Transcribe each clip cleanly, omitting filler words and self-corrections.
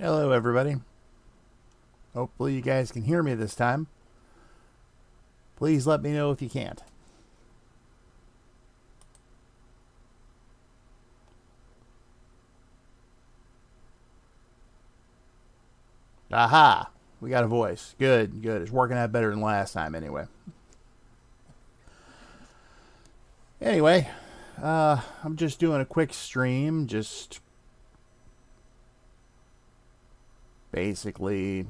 Hello, everybody. Hopefully, you guys can hear me this time. Please let me know if you can't. Aha! We got a voice. Good, good. It's working out better than last time, anyway. Anyway, I'm just doing a quick stream. Just basically.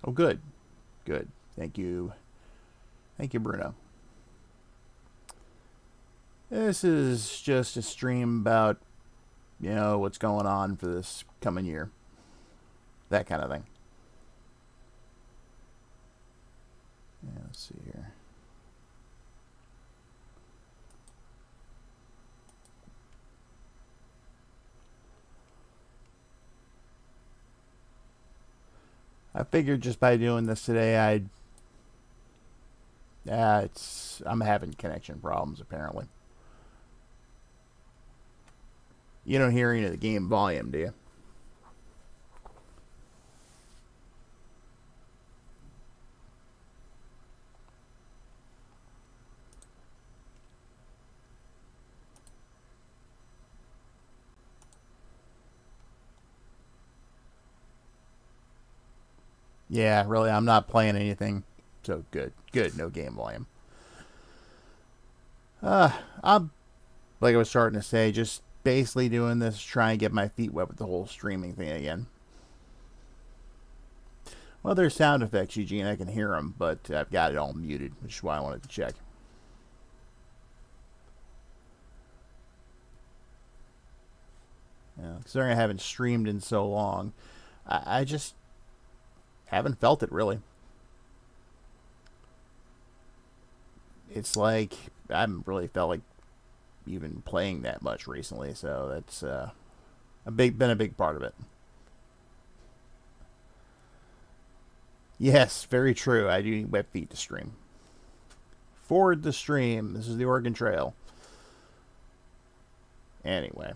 Oh, good. Good. Thank you. Thank you, Bruno. This is just a stream about, what's going on for this coming year. That kind of thing. Yeah, let's see here. I figured just by doing this today, I'm having connection problems apparently. You don't hear any of the game volume, do you? Yeah, really, I'm not playing anything. So good. Good, no game volume. I'm, like I was starting to say, just basically doing this, trying to get my feet wet with the whole streaming thing again. Well, there's sound effects, Eugene. I can hear them, but I've got it all muted, which is why I wanted to check. Considering I haven't streamed in so long, I just haven't felt it really. It's like I haven't really felt like even playing that much recently, so that's been a big part of it. Yes, very true. I do need wet feet to stream. Forward the stream. This is the Oregon Trail. Anyway.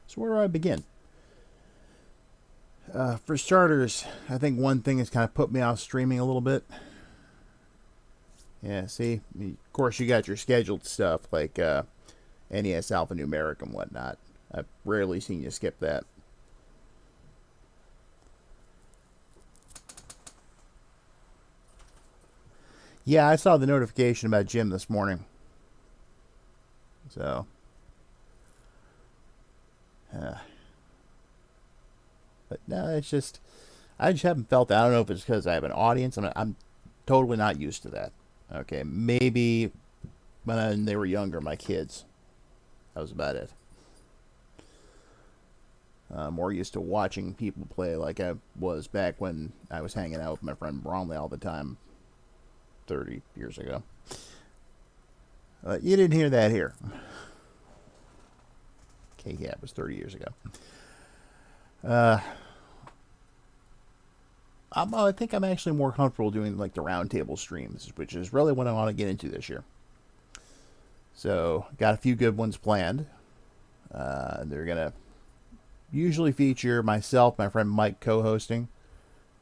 So where do I begin? For starters, I think one thing has kind of put me off streaming a little bit. Yeah, see? Of course, you got your scheduled stuff like NES Alphanumeric and whatnot. I've rarely seen you skip that. Yeah, I saw the notification about Jim this morning. So. But no, it's just I just haven't felt that. I don't know if it's because I have an audience. I'm totally not used to that. Okay, maybe when they were younger, my kids. That was about it. More used to watching people play like I was back when I was hanging out with my friend Bromley all the time 30 years ago. You didn't hear that here. Okay, yeah, it was 30 years ago. I think I'm actually more comfortable doing like the roundtable streams, which is really what I want to get into this year. So, got a few good ones planned. They're gonna usually feature myself, my friend Mike co-hosting.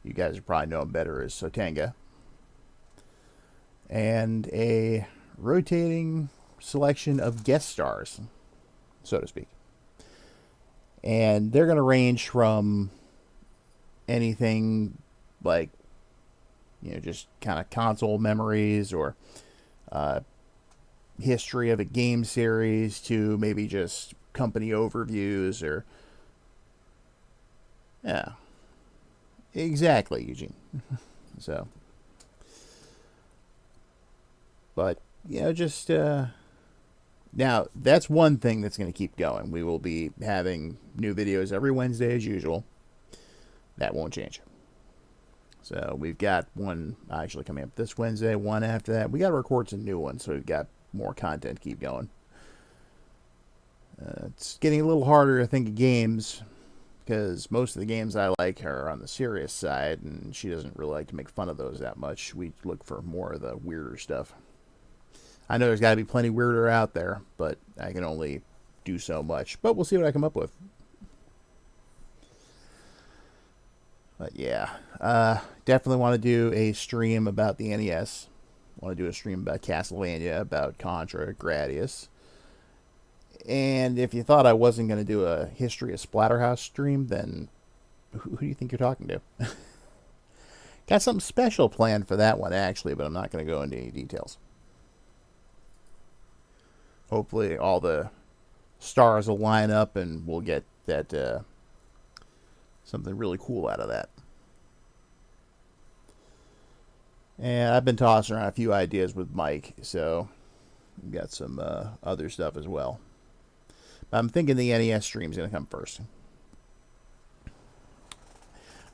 You guys would probably know him better as Sotanga. And a rotating selection of guest stars, so to speak. And they're going to range from anything like, just kind of console memories or history of a game series to maybe just company overviews or. Yeah. Exactly, Eugene. So. But, just. Now, that's one thing that's going to keep going. We will be having new videos every Wednesday as usual. That won't change. So we've got one actually coming up this Wednesday, one after that. We got to record some new ones, so we've got more content to keep going. It's getting a little harder to think of games because most of the games I like are on the serious side, and she doesn't really like to make fun of those that much. We look for more of the weirder stuff. I know there's got to be plenty weirder out there, but I can only do so much. But we'll see what I come up with. But yeah, definitely want to do a stream about the NES. Want to do a stream about Castlevania, about Contra, Gradius. And if you thought I wasn't going to do a history of Splatterhouse stream, then who do you think you're talking to? Got something special planned for that one, actually, but I'm not going to go into any details. Hopefully all the stars will line up and we'll get that something really cool out of that. And I've been tossing around a few ideas with Mike, so we've got some other stuff as well. But I'm thinking the NES stream is going to come first.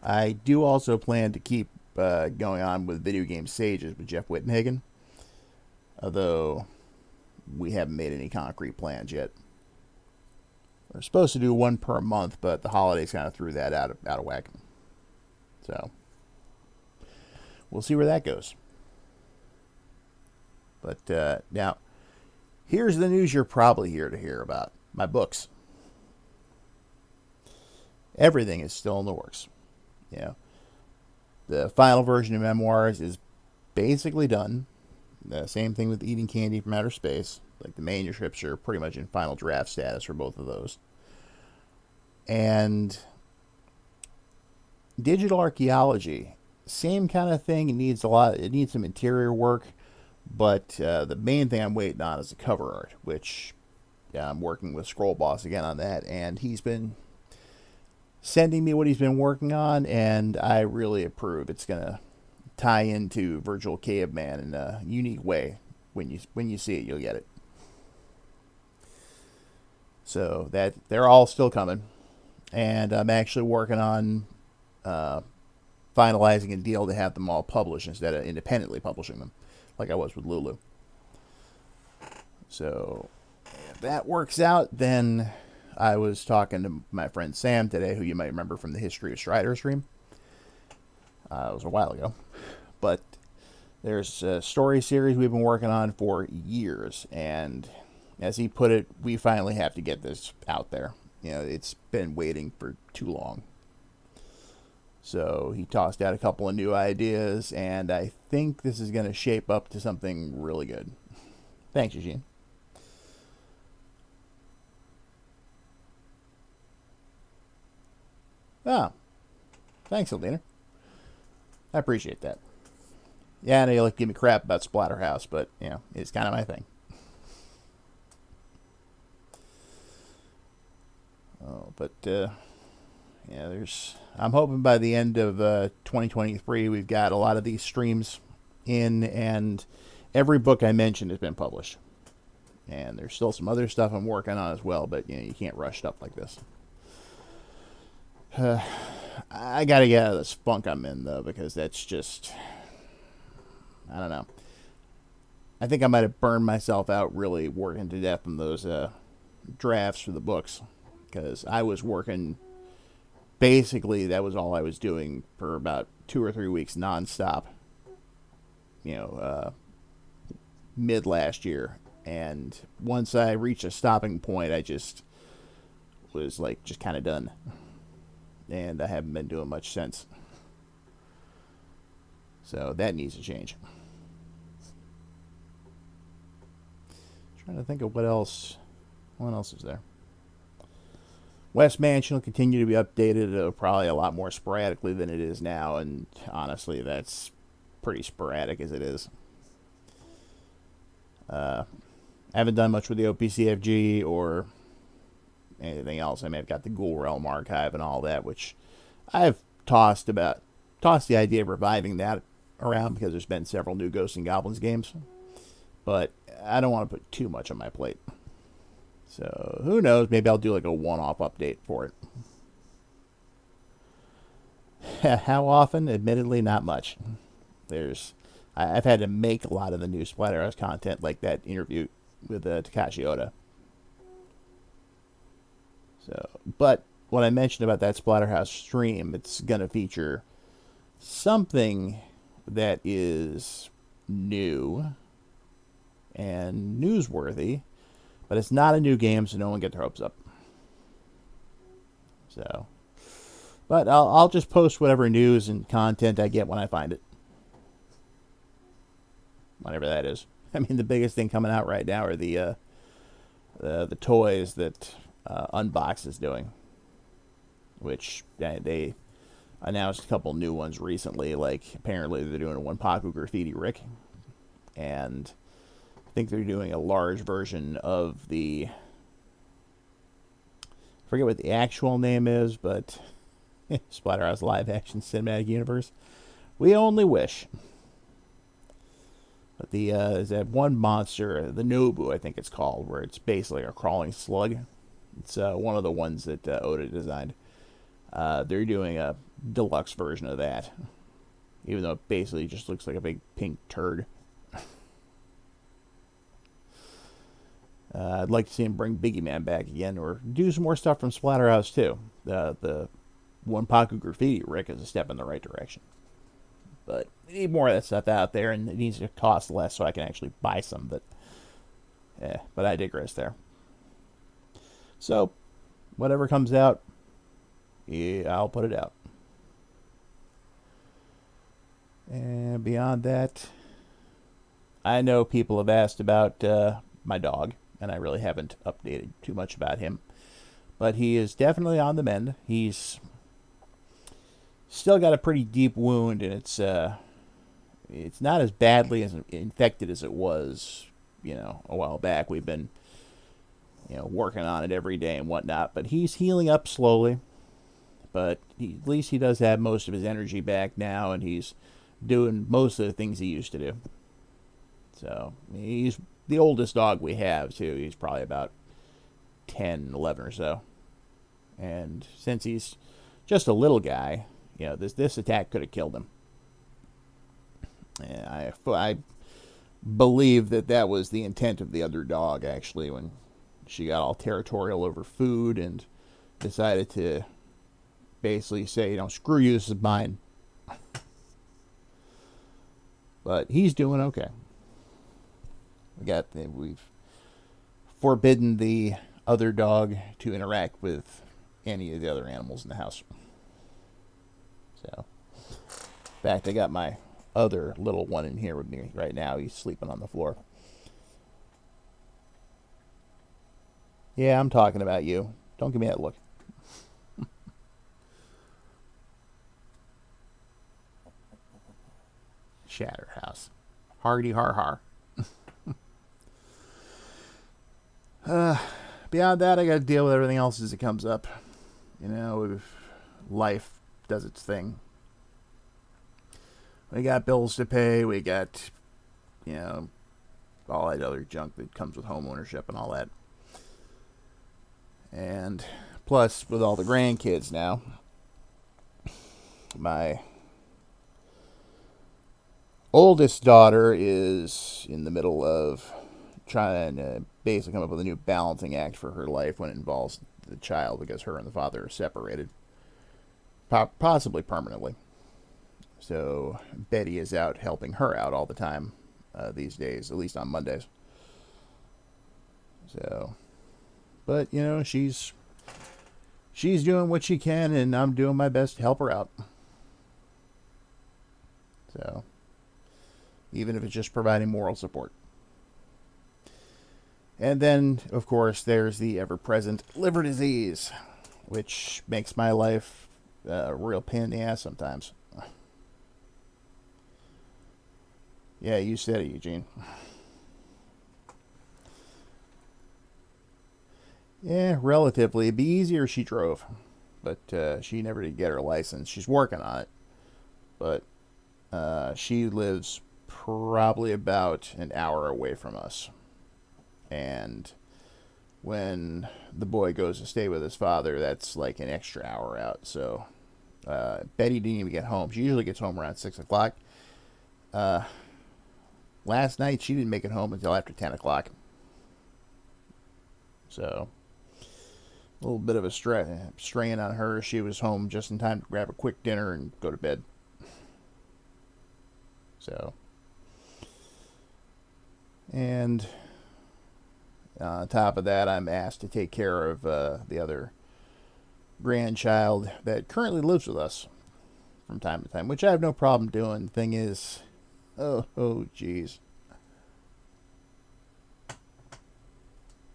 I do also plan to keep going on with Video Game Sages with Jeff Wittenhagen, although we haven't made any concrete plans yet. We're supposed to do one per month, but the holidays kind of threw that out of whack. So we'll see where that goes. But now, here's the news you're probably here to hear about. My books. Everything is still in the works. You know, the final version of Memoirs is basically done. The same thing with Eating Candy from Outer Space. Like, the manuscripts are pretty much in final draft status for both of those. And Digital Archaeology, same kind of thing. It needs some interior work, but the main thing I'm waiting on is the cover art, which I'm working with Scroll Boss again on that, and he's been sending me what he's been working on, and I really approve. It's gonna tie into Virtual Caveman in a unique way. When you see it, you'll get it. So that they're all still coming, and I'm actually working on finalizing a deal to have them all published instead of independently publishing them, like I was with Lulu. So if that works out, then I was talking to my friend Sam today, who you might remember from the History of Strider stream. It was a while ago, but there's a story series we've been working on for years, and as he put it, we finally have to get this out there. You know, it's been waiting for too long. So he tossed out a couple of new ideas, and I think this is going to shape up to something really good. Thanks, Eugene. Ah, thanks, Aldina. I appreciate that. Yeah, I know you like to give me crap about Splatterhouse, but, you know, it's kind of my thing. Oh, but, yeah, I'm hoping by the end of 2023 we've got a lot of these streams in, and every book I mentioned has been published. And there's still some other stuff I'm working on as well, but, you know, you can't rush stuff like this. I gotta get out of this funk I'm in, though, because that's just, I don't know. I think I might have burned myself out really working to death on those drafts for the books, because I was working, basically that was all I was doing for about 2 or 3 weeks nonstop, you know, mid last year. And once I reached a stopping point, I just was like just kind of done. And I haven't been doing much since. So that needs to change. Trying to think of what else. What else is there? West Mansion will continue to be updated, probably a lot more sporadically than it is now, and honestly, that's pretty sporadic as it is. I haven't done much with the OPCFG or anything else. I mean, I've got the Ghoul Realm archive and all that, which I've tossed the idea of reviving that around because there's been several new Ghosts and Goblins games, but I don't want to put too much on my plate. So who knows? Maybe I'll do like a one-off update for it. How often? Admittedly, not much. I've had to make a lot of the new Splatterhouse content, like that interview with Takashi Oda. So, but what I mentioned about that Splatterhouse stream, it's going to feature something that is new and newsworthy, but it's not a new game, so no one get their hopes up. So, but I'll just post whatever news and content I get when I find it, whenever that is. I mean, the biggest thing coming out right now are the toys that Unbox is doing, which they announced a couple new ones recently. Like, apparently they're doing a Wanpaku Graffiti Rick, and I think they're doing a large version of the, I forget what the actual name is, but Splatterhouse Live Action Cinematic Universe. We only wish. But the is that one monster, the Nobu, I think it's called, where it's basically a crawling slug. It's one of the ones that Oda designed. They're doing a deluxe version of that, even though it basically just looks like a big pink turd. I'd like to see him bring Biggie Man back again, or do some more stuff from Splatterhouse too. The Wanpaku Graffiti Rick is a step in the right direction, but we need more of that stuff out there, and it needs to cost less so I can actually buy some. But I digress there. So, whatever comes out, yeah, I'll put it out. And beyond that, I know people have asked about my dog, and I really haven't updated too much about him. But he is definitely on the mend. He's still got a pretty deep wound, and it's not as badly as infected as it was, a while back. We've been, working on it every day and whatnot. But he's healing up slowly. But at least he does have most of his energy back now, and he's doing most of the things he used to do. So he's the oldest dog we have, too. He's probably about 10, 11 or so. And since he's just a little guy, this attack could have killed him. And I believe that was the intent of the other dog, actually, when she got all territorial over food and decided to basically say, screw you, this is mine. But he's doing okay. We've forbidden the other dog to interact with any of the other animals in the house. So, in fact, I got my other little one in here with me right now. He's sleeping on the floor. Yeah, I'm talking about you. Don't give me that look. Shatterhouse. Hardy har har. Beyond that, I got to deal with everything else as it comes up. Life does its thing. We got bills to pay. We got, all that other junk that comes with home ownership and all that. And plus, with all the grandkids now, my oldest daughter is in the middle of trying to basically come up with a new balancing act for her life when it involves the child, because her and the father are separated, possibly permanently. So Betty is out helping her out all the time these days, at least on Mondays. So, but she's doing what she can, and I'm doing my best to help her out. So, even if it's just providing moral support. And then, of course, there's the ever-present liver disease, which makes my life a real pain in the ass sometimes. Yeah, you said it, Eugene. Yeah, relatively. It'd be easier if she drove. But she never did get her license. She's working on it. But she lives probably about an hour away from us. And when the boy goes to stay with his father, that's like an extra hour out. So Betty didn't even get home. She usually gets home around 6 o'clock. Last night, she didn't make it home until after 10 o'clock. So, little bit of a strain on her. She was home just in time to grab a quick dinner and go to bed. So, and on top of that, I'm asked to take care of the other grandchild that currently lives with us from time to time, which I have no problem doing. Thing is, geez.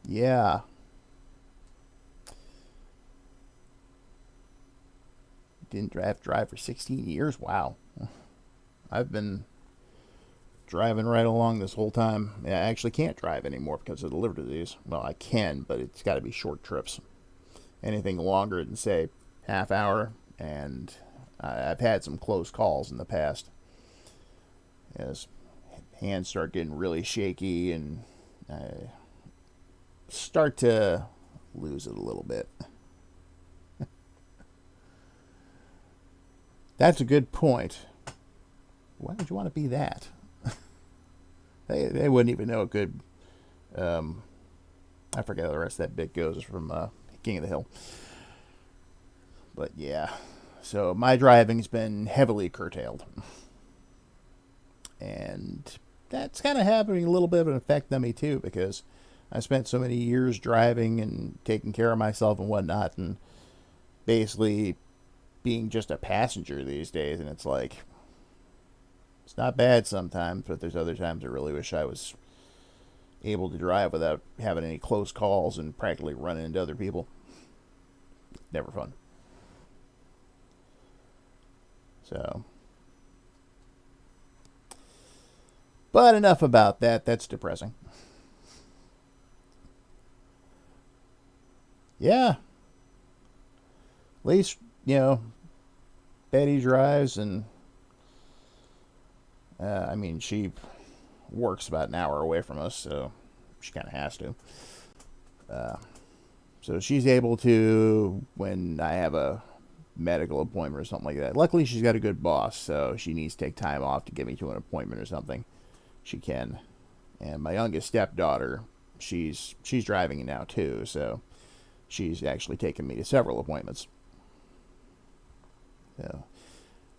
Yeah. Didn't drive for 16 years. Wow. I've been driving right along this whole time. Yeah, I actually can't drive anymore because of the liver disease. Well, I can, but it's got to be short trips. Anything longer than, say, half hour. And I've had some close calls in the past. As hands start getting really shaky and I start to lose it a little bit. That's a good point. Why would you want to be that? They wouldn't even know a good... I forget how the rest of that bit goes from King of the Hill. But yeah. So my driving's been heavily curtailed. And that's kind of having a little bit of an effect on me too, because I spent so many years driving and taking care of myself and whatnot, and basically being just a passenger these days. And it's like, it's not bad sometimes, but there's other times I really wish I was able to drive without having any close calls and practically running into other people. Never fun. So, but enough about that. That's depressing. Yeah. At least, Betty drives, and I mean, she works about an hour away from us, so she kind of has to. So she's able to, when I have a medical appointment or something like that. Luckily, she's got a good boss, so she needs to take time off to get me to an appointment or something. She can. And my youngest stepdaughter, she's driving now too, so she's actually taken me to several appointments. So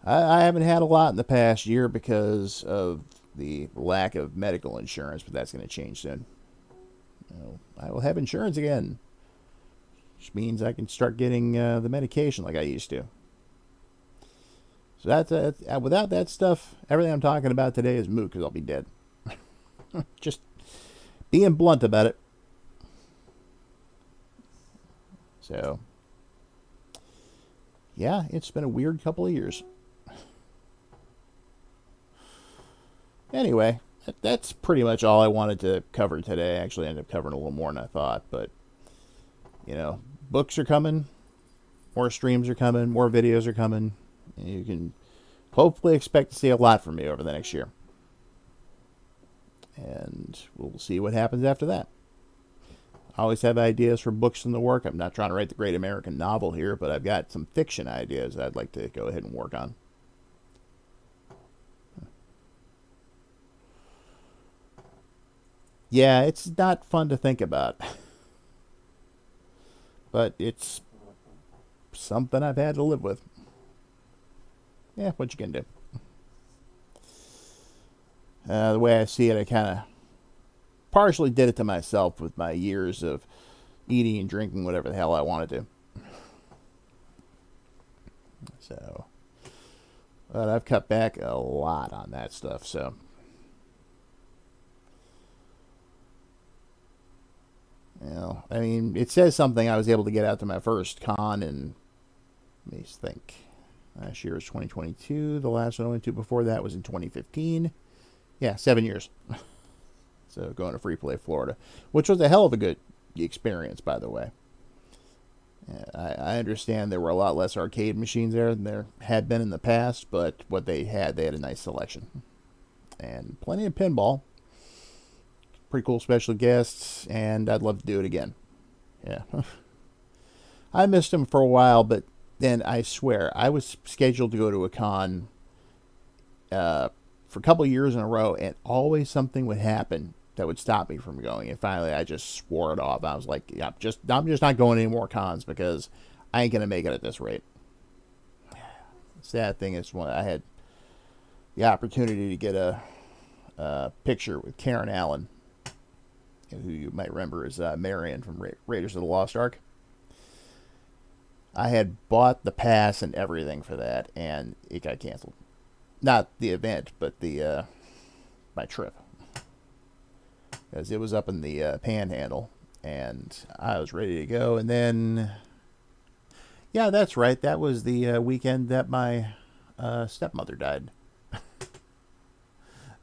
I haven't had a lot in the past year because of the lack of medical insurance, but that's going to change soon. I will have insurance again, which means I can start getting the medication like I used to. So that's without that stuff, everything I'm talking about today is moot because I'll be dead. Just being blunt about it. So, yeah, it's been a weird couple of years. Anyway, that's pretty much all I wanted to cover today. I actually ended up covering a little more than I thought, but, books are coming, more streams are coming, more videos are coming, and you can hopefully expect to see a lot from me over the next year. And we'll see what happens after that. I always have ideas for books in the work. I'm not trying to write the great American novel here, but I've got some fiction ideas I'd like to go ahead and work on. Yeah, it's not fun to think about. But it's something I've had to live with. Yeah, what you can do. The way I see it, I kind of partially did it to myself with my years of eating and drinking whatever the hell I wanted to. So, but I've cut back a lot on that stuff, so. I mean, it says something. I was able to get out to my first con in, let me think, last year was 2022. The last one I went to before that was in 2015. Yeah, 7 years. So going to Free Play Florida, which was a hell of a good experience, by the way. I understand there were a lot less arcade machines there than there had been in the past, but what they had a nice selection. And plenty of pinball. Pretty cool special guests, and I'd love to do it again. Yeah. I missed them for a while, but then I swear, I was scheduled to go to a con for a couple of years in a row, and always something would happen that would stop me from going. And finally, I just swore it off. I was like, yeah, I'm just not going to any more cons because I ain't gonna make it at this rate. Sad thing is, when I had the opportunity to get a picture with Karen Allen, who you might remember as Marion from Raiders of the Lost Ark. I had bought the pass and everything for that, and it got canceled. Not the event, but the my trip, because it was up in the Panhandle, and I was ready to go. And then, yeah, that's right. That was the weekend that my stepmother died.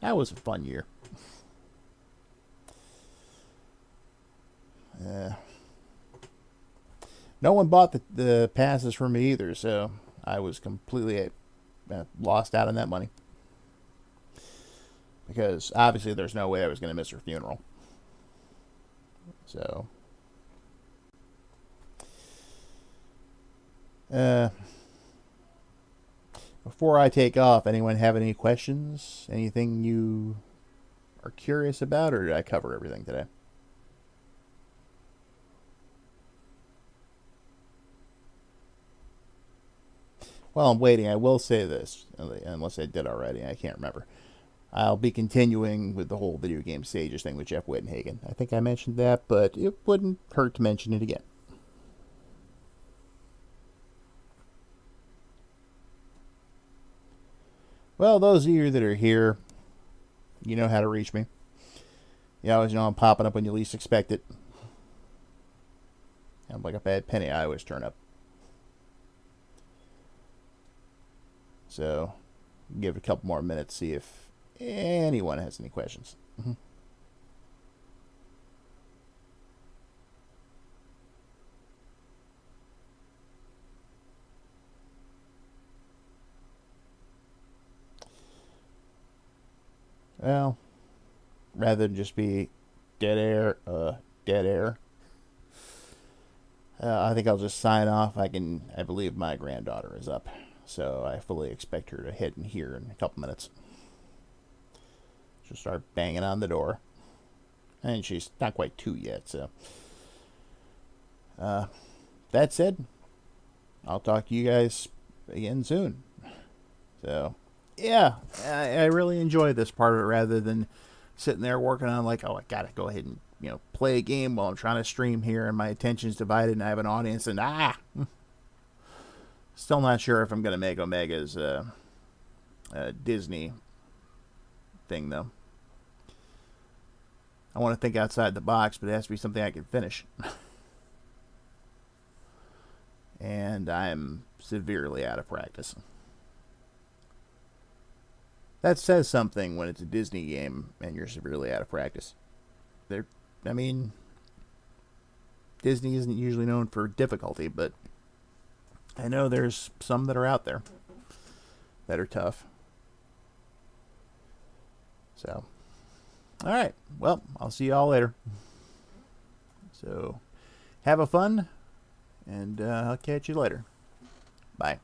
That was a fun year. No one bought the passes for me either, so I was completely lost out on that money. Because obviously there's no way I was going to miss her funeral. So, before I take off, anyone have any questions? Anything you are curious about, or did I cover everything today? Well, I'm waiting. I will say this, unless I did already. I can't remember. I'll be continuing with the whole video game stages thing with Jeff Wittenhagen. I think I mentioned that, but it wouldn't hurt to mention it again. Well, those of you that are here, you know how to reach me. You always know I'm popping up when you least expect it. I'm like a bad penny. I always turn up. So, give it a couple more minutes, see if anyone has any questions. Well, rather than just be dead air, I think I'll just sign off. I believe my granddaughter is up, so I fully expect her to hit in here in a couple minutes. She'll start banging on the door, and she's not quite 2 yet. So, that said, I'll talk to you guys again soon. So, yeah, I really enjoy this part of it rather than sitting there working on like, oh, I gotta go ahead and play a game while I'm trying to stream here, and my attention's divided, and I have an audience, and still not sure if I'm gonna make Omega's a Disney thing though. I want to think outside the box, but it has to be something I can finish. And I'm severely out of practice. That says something when it's a Disney game and you're severely out of practice. Disney isn't usually known for difficulty, but I know there's some that are out there that are tough. So, all right. Well, I'll see you all later. So, have a fun, and I'll catch you later. Bye.